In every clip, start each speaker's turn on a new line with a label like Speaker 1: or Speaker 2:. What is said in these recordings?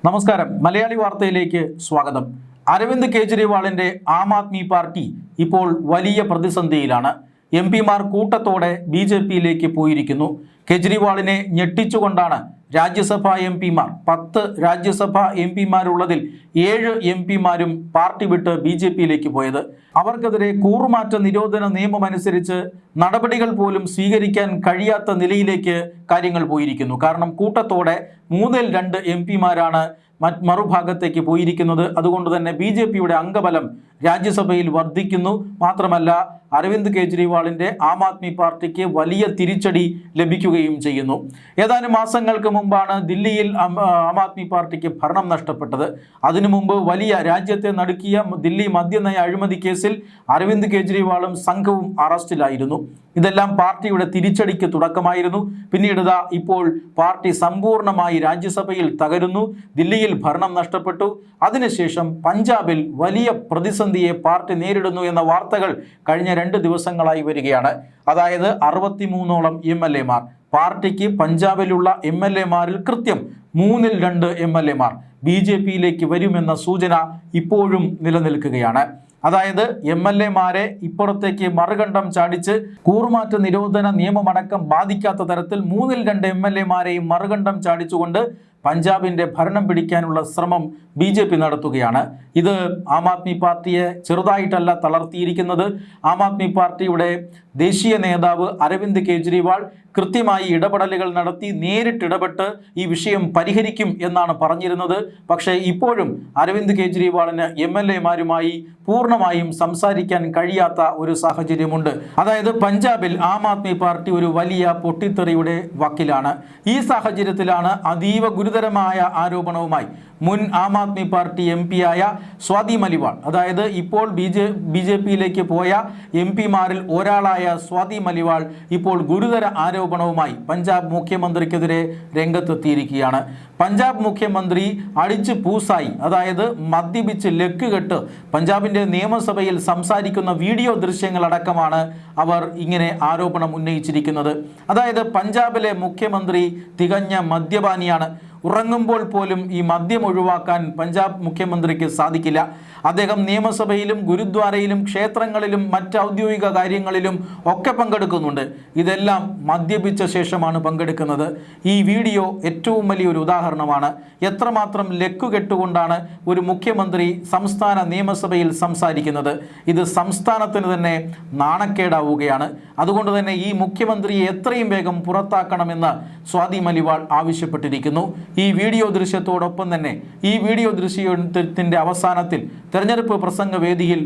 Speaker 1: നമസ്കാരം. മലയാളി വാർത്തയിലേക്ക് സ്വാഗതം. അരവിന്ദ് കെജ്രിവാളിന്റെ ആം ആദ്മി പാർട്ടി ഇപ്പോൾ വലിയ പ്രതിസന്ധിയിലാണ്. എംപിമാർ കൂട്ടത്തോടെ BJPയിലേക്ക് പോയിരിക്കുന്നു. കെജ്രിവാളിനെ ഞെട്ടിച്ചുകൊണ്ടാണ് രാജ്യസഭാ എംപിമാർ 10 രാജ്യസഭാ എംപിമാരുള്ളതിൽ 7 എംപിമാരും പാർട്ടി വിട്ട് BJPയിലേക്ക് പോയത്. അവർക്കെതിരെ കൂറുമാറ്റ നിരോധന നിയമമനുസരിച്ച് നടപടികൾ പോലും സ്വീകരിക്കാൻ കഴിയാത്ത നിലയിലേക്ക് കാര്യങ്ങൾ പോയിരിക്കുന്നു. കാരണം കൂട്ടത്തോടെ 3-2 എംപിമാരാണ് മറുഭാഗത്തേക്ക് പോയിരിക്കുന്നത്. അതുകൊണ്ട് തന്നെ BJPയുടെ അംഗബലം രാജ്യസഭയിൽ വർദ്ധിക്കുന്നു. മാത്രമല്ല, അരവിന്ദ് കെജ്രിവാളിന്റെ ആം ആദ്മി പാർട്ടിക്ക് വലിയ തിരിച്ചടി ലഭിക്കുകയും ചെയ്യുന്നു. ഏതാനും മാസങ്ങൾക്ക് മുമ്പാണ് ദില്ലിയിൽ ആം ആദ്മി പാർട്ടിക്ക് ഭരണം നഷ്ടപ്പെട്ടത്. അതിനു മുമ്പ് വലിയ രാജ്യത്തെ നടുക്കിയ ദില്ലി മദ്യനയ അഴിമതി കേസിൽ അരവിന്ദ് കെജ്രിവാളും സംഘവും അറസ്റ്റിലായിരുന്നു. ഇതെല്ലാം പാർട്ടിയുടെ തിരിച്ചടിക്ക് തുടക്കമായിരുന്നു. പിന്നീട് ഇപ്പോൾ പാർട്ടി സമ്പൂർണ്ണമായി രാജ്യസഭയിൽ തകരുന്നു. ദില്ലിയിൽ ഭരണം നഷ്ടപ്പെട്ടു. അതിനുശേഷം പഞ്ചാബിൽ വലിയ പ്രതിസന്ധിയെ പാർട്ടി നേരിടുന്നു എന്ന വാർത്തകൾ കഴിഞ്ഞ 2 ദിവസങ്ങളായി വരികയാണ്. അതായത് 63ഓളം MLA മാർ, പാർട്ടിക്ക് പഞ്ചാബിലുള്ള MLA മാരിൽ കൃത്യം 3-2 MLA മാർ BJPയിലേക്ക് വരുമെന്ന സൂചന ഇപ്പോഴും നിലനിൽക്കുകയാണ്. അതായത് MLA മാരെ ഇപ്പുറത്തേക്ക് മറുകണ്ഠം ചാടിച്ച് കൂറുമാറ്റ നിരോധന നിയമമടക്കം ബാധിക്കാത്ത തരത്തിൽ 3-2 MLA മാരെയും മറുകണ്ഠം ചാടിച്ചുകൊണ്ട് പഞ്ചാബിൻ്റെ ഭരണം പിടിക്കാനുള്ള ശ്രമം BJP നടത്തുകയാണ്. ഇത് ആം ആദ്മി പാർട്ടിയെ ചെറുതായിട്ടല്ല തളർത്തിയിരിക്കുന്നത്. ആം ആദ്മി പാർട്ടിയുടെ ദേശീയ നേതാവ് അരവിന്ദ് കെജ്രിവാൾ കൃത്യമായി ഇടപെടലുകൾ നടത്തി നേരിട്ടിടപെട്ട് ഈ വിഷയം പരിഹരിക്കും എന്നാണ് പറഞ്ഞിരുന്നത്. പക്ഷേ ഇപ്പോഴും അരവിന്ദ് കെജ്രിവാളിന് MLA മാരുമായി പൂർണ്ണമായും സംസാരിക്കാൻ കഴിയാത്ത ഒരു സാഹചര്യമുണ്ട്. അതായത് പഞ്ചാബിൽ ആം ആദ്മി പാർട്ടി ഒരു വലിയ പൊട്ടിത്തെറിയുടെ വക്കിലാണ്. ഈ സാഹചര്യത്തിലാണ് അതീവ ഗുരുതരമായ ആരോപണവുമായി മുൻ ആം ആദ്മി പാർട്ടി MP-യായ സ്വാതി മലിവാൾ, അതായത് ഇപ്പോൾ BJPയിലേക്ക് പോയ MP-മാരിൽ ഒരാളായ സ്വാതി മലിവാൾ ഇപ്പോൾ ഗുരുതര ആരോപണവുമായി പഞ്ചാബ് മുഖ്യമന്ത്രിക്കെതിരെ രംഗത്തെത്തിയിരിക്കുകയാണ്. പഞ്ചാബ് മുഖ്യമന്ത്രി അടിച്ച് പൂസായി, അതായത് മദ്യപിച്ച് ലക്കുകെട്ട് പഞ്ചാബിൻ്റെ നിയമസഭയിൽ സംസാരിക്കുന്ന വീഡിയോ ദൃശ്യങ്ങളടക്കമാണ് അവർ ഇങ്ങനെ ആരോപണം ഉന്നയിച്ചിരിക്കുന്നത്. അതായത് പഞ്ചാബിലെ മുഖ്യമന്ത്രി തികഞ്ഞ മദ്യപാനിയാണ്. ഉറങ്ങുമ്പോൾ പോലും ഈ മദ്യം ഒഴിവാക്കാൻ പഞ്ചാബ് മുഖ്യമന്ത്രിക്ക് സാധിക്കില്ല. അദ്ദേഹം നിയമസഭയിലും ഗുരുദ്വാരയിലും ക്ഷേത്രങ്ങളിലും മറ്റ് ഔദ്യോഗിക കാര്യങ്ങളിലും ഒക്കെ പങ്കെടുക്കുന്നുണ്ട്. ഇതെല്ലാം മദ്യപിച്ച ശേഷമാണ് പങ്കെടുക്കുന്നത്. ഈ വീഡിയോ ഏറ്റവും വലിയൊരു ഉദാഹരണമാണ്. എത്രമാത്രം ലക്കുകെട്ടുകൊണ്ടാണ് ഒരു മുഖ്യമന്ത്രി സംസ്ഥാന നിയമസഭയിൽ സംസാരിക്കുന്നത്. ഇത് സംസ്ഥാനത്തിന് തന്നെ നാണക്കേടാവുകയാണ്. അതുകൊണ്ട് തന്നെ ഈ മുഖ്യമന്ത്രിയെ എത്രയും വേഗം പുറത്താക്കണമെന്ന് സ്വാതി മലിവാൾ ആവശ്യപ്പെട്ടിരിക്കുന്നു. ഈ വീഡിയോ ദൃശ്യത്തോടൊപ്പം തന്നെ ഈ വീഡിയോ ദൃശ്യത്തിൻ്റെ അവസാനത്തിൽ തെരഞ്ഞെടുപ്പ് പ്രസംഗ വേദിയിൽ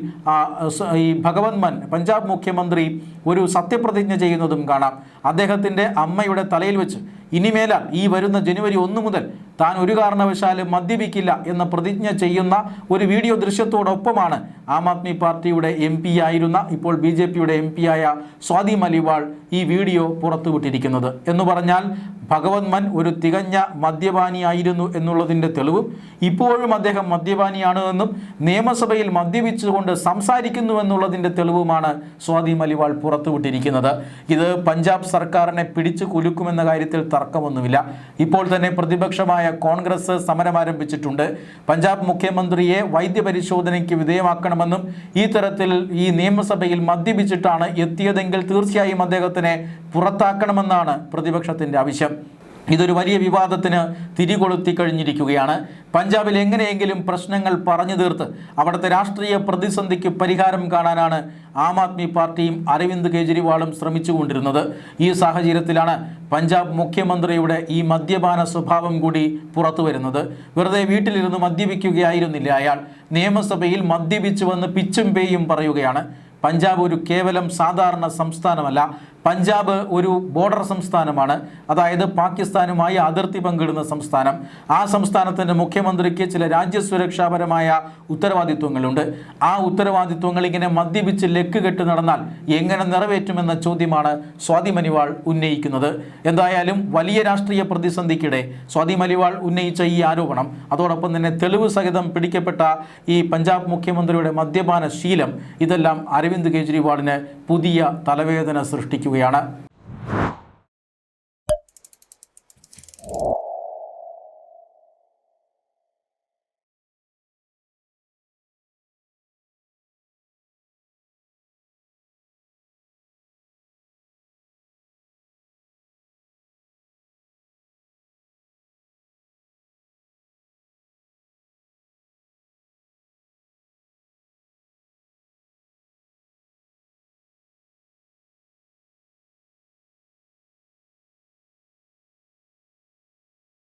Speaker 1: ഈ ഭഗവത് മാൻ പഞ്ചാബ് മുഖ്യമന്ത്രി ഒരു സത്യപ്രതിജ്ഞ ചെയ്യുന്നതും കാണാം. അദ്ദേഹത്തിൻ്റെ അമ്മയുടെ തലയിൽ വെച്ച് ഇനിമേലാൽ ഈ വരുന്ന ജനുവരി 1 മുതൽ താൻ ഒരു കാരണവശാലും മദ്യപിക്കില്ല എന്ന പ്രതിജ്ഞ ചെയ്യുന്ന ഒരു വീഡിയോ ദൃശ്യത്തോടൊപ്പമാണ് ആം ആദ്മി പാർട്ടിയുടെ MP-യായിരുന്ന ഇപ്പോൾ BJPയുടെ MP-യായ സ്വാതി മലിവാൾ ഈ വീഡിയോ പുറത്തുവിട്ടിരിക്കുന്നത്. എന്ന് പറഞ്ഞാൽ ഭഗവത് മാൻ ഒരു തികഞ്ഞ മദ്യപാനിയായിരുന്നു എന്നുള്ളതിൻ്റെ തെളിവും ഇപ്പോഴും അദ്ദേഹം മദ്യപാനിയാണ് എന്നും നിയമസഭയിൽ മദ്യപിച്ചുകൊണ്ട് സംസാരിക്കുന്നു എന്നുള്ളതിൻ്റെ തെളിവുമാണ് സ്വാതി മലിവാൾ പുറത്തുവിട്ടിരിക്കുന്നത്. ഇത് പഞ്ചാബ് സർക്കാരിനെ പിടിച്ചു കുലുക്കുമെന്ന കാര്യത്തിൽ തർക്കമൊന്നുമില്ല. ഇപ്പോൾ തന്നെ പ്രതിപക്ഷമായ കോൺഗ്രസ് സമരം ആരംഭിച്ചിട്ടുണ്ട്. പഞ്ചാബ് മുഖ്യമന്ത്രിയെ വൈദ്യപരിശോധനയ്ക്ക് വിധേയമാക്കണമെന്നും ഈ തരത്തിൽ ഈ നിയമസഭയിൽ മദ്യപിച്ചിട്ടാണ് എത്തിയതെങ്കിൽ തീർച്ചയായും അദ്ദേഹത്തിനെ പുറത്താക്കണമെന്നാണ് പ്രതിപക്ഷത്തിൻ്റെ ആവശ്യം. ഇതൊരു വലിയ വിവാദത്തിന് തിരികൊളുത്തി കഴിഞ്ഞിരിക്കുകയാണ്. പഞ്ചാബിൽ എങ്ങനെയെങ്കിലും പ്രശ്നങ്ങൾ പറഞ്ഞു തീർത്ത് അവിടുത്തെ രാഷ്ട്രീയ പ്രതിസന്ധിക്ക് പരിഹാരം കാണാനാണ് ആം ആദ്മി പാർട്ടിയും അരവിന്ദ് കെജ്രിവാളും ശ്രമിച്ചുകൊണ്ടിരുന്നത്. ഈ സാഹചര്യത്തിലാണ് പഞ്ചാബ് മുഖ്യമന്ത്രിയുടെ ഈ മദ്യപാന സ്വഭാവം കൂടി പുറത്തു വരുന്നത്. വെറുതെ വീട്ടിലിരുന്ന് മദ്യപിക്കുകയായിരുന്നില്ല അയാൾ, നിയമസഭയിൽ മദ്യപിച്ചു വന്ന് പിച്ചും പേയും പറയുകയാണ്. പഞ്ചാബ് ഒരു കേവലം സാധാരണ സംസ്ഥാനമല്ല. പഞ്ചാബ് ഒരു ബോർഡർ സംസ്ഥാനമാണ്. അതായത് പാകിസ്ഥാനുമായി അതിർത്തി പങ്കിടുന്ന സംസ്ഥാനം. ആ സംസ്ഥാനത്തിൻ്റെ മുഖ്യമന്ത്രിക്ക് ചില രാജ്യസുരക്ഷാപരമായ ഉത്തരവാദിത്വങ്ങളുണ്ട്. ആ ഉത്തരവാദിത്വങ്ങൾ ഇങ്ങനെ മദ്യപിച്ച് ലക്കുകെട്ട് നടന്നാൽ എങ്ങനെ നിറവേറ്റുമെന്ന ചോദ്യമാണ് സ്വാതി മലിവാൾ ഉന്നയിക്കുന്നത്. എന്തായാലും വലിയ രാഷ്ട്രീയ പ്രതിസന്ധിക്കിടെ സ്വാതി മലിവാൾ ഉന്നയിച്ച ഈ ആരോപണം, അതോടൊപ്പം തന്നെ തെളിവ് സഹിതം പിടിക്കപ്പെട്ട ഈ പഞ്ചാബ് മുഖ്യമന്ത്രിയുടെ മദ്യപാന ശീലം, ഇതെല്ലാം അരവിന്ദ് കെജ്രിവാളിന് പുതിയ തലവേദന സൃഷ്ടിക്കുകയാണ്.